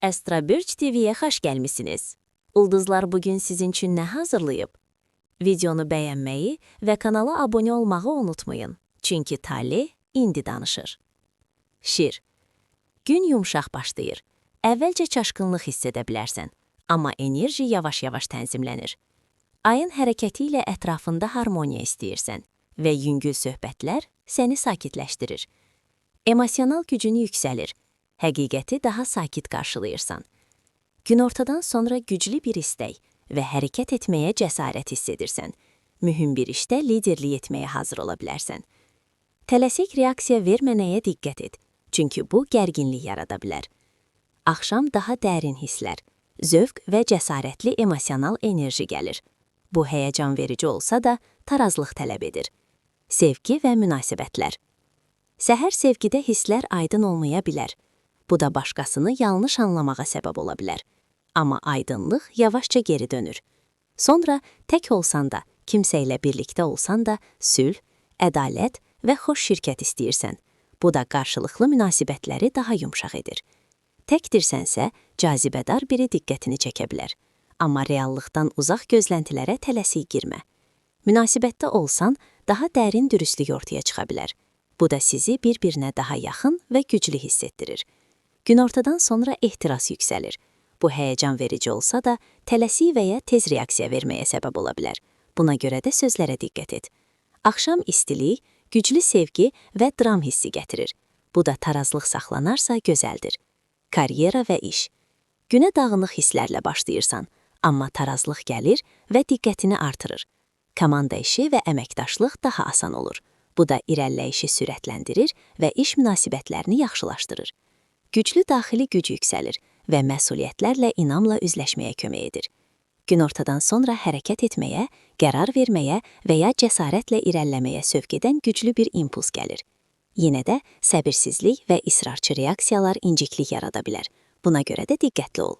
Astrobörç TV-yə xoş gəlmisiniz. Ulduzlar bugün sizin üçün nə hazırlayıb? Videonu bəyənməyi və kanala abunə olmağı unutmayın. Çünki Tali indi danışır. Şir. Gün yumşaq başlayır. Əvvəlcə çaşqınlıq hiss edə bilərsən, amma enerji yavaş-yavaş tənzimlənir. Ayın hərəkəti ilə ətrafında harmoniya istəyirsən və yüngül söhbətlər səni sakitləşdirir. Emosional gücün yüksəlir. Həqiqəti daha sakit qarşılayırsan. Günortadan sonra güclü bir istək və hərəkət etməyə cəsarət hiss edirsən. Mühüm bir işdə liderlik etməyə hazır ola bilərsən. Tələsik reaksiya vermənəyə diqqət et, çünki bu gərginlik yarada bilər. Axşam daha dərin hisslər, zövq və cəsarətli emosional enerji gəlir. Bu həyəcan verici olsa da tarazlıq tələb edir. Sevgi və münasibətlər. Səhər sevgidə hisslər aydın olmaya bilər. Bu da başqasını yanlış anlamağa səbəb ola bilər. Amma aydınlıq yavaşca geri dönür. Sonra tək olsan da, kimsə ilə birlikdə olsan da sülh, ədalət və xoş şirkət istəyirsən. Bu da qarşılıqlı münasibətləri daha yumşaq edir. Təkdirsənsə, cazibədar biri diqqətini çəkə bilər. Amma reallıqdan uzaq gözləntilərə tələsik girmə. Münasibətdə olsan, daha dərin dürüstlük ortaya çıxa bilər. Bu da sizi bir-birinə daha yaxın və güclü hiss etdirir. Günortadan sonra ehtiras yüksəlir. Bu həyəcan verici olsa da, tələsik və ya tez reaksiya verməyə səbəb ola bilər. Buna görə də sözlərə diqqət et. Axşam istilik, güclü sevgi və dram hissi gətirir. Bu da tarazlıq saxlanarsa gözəldir. Karyera və iş. Günə dağınıq hisslərlə başlayırsan, amma tarazlıq gəlir və diqqətini artırır. Komanda işi və əməkdaşlıq daha asan olur. Bu da irəliləyişi sürətləndirir və iş münasibətlərini yaxşılaşdırır. Güclü daxili güc yüksəlir və məsuliyyətlərlə inamla üzləşməyə kömək edir. Günortadan sonra hərəkət etməyə, qərar verməyə və ya cəsarətlə irəliləməyə sövq edən güclü bir impuls gəlir. Yenə də səbirsizlik və israrçı reaksiyalar inciklik yarada bilər. Buna görə də diqqətli ol.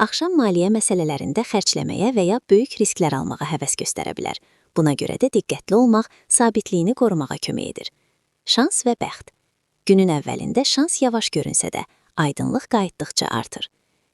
Axşam maliyyə məsələlərində xərcləməyə və ya böyük risklər almağa həvəs göstərə bilər. Buna görə də diqqətli olmaq sabitliyini qorumağa kömək edir. Şans və bəxt. Günün əvvəlində şans yavaş görünsə də, aydınlıq qayıtdıqca artır.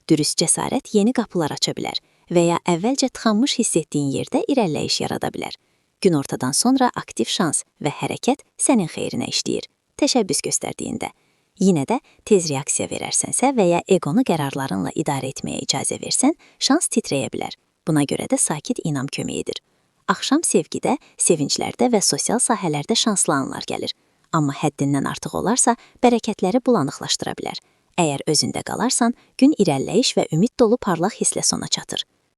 Dürüst cəsarət yeni qapılar aça bilər və ya əvvəlcə tıxanmış hiss etdiyin yerdə irəliləyiş yarada bilər. Günortadan sonra aktiv şans və hərəkət sənin xeyrinə işləyir, təşəbbüs göstərdiyində. Yenə də tez reaksiya verərsənsə və ya eqonu qərarlarınla idarə etməyə icazə versən, şans titrəyə bilər. Buna görə də sakit inam kömək edir. Axşam sevgidə, sevinclərdə və sosial sahələrdə şanslı anlar gəlir. Amma həddindən artıq olarsa, bərəkətləri bulanıqlaşdıra bilər. Əgər özündə qalarsan, gün irəliləyiş və ümid dolu parlaq hisslə sona çatır.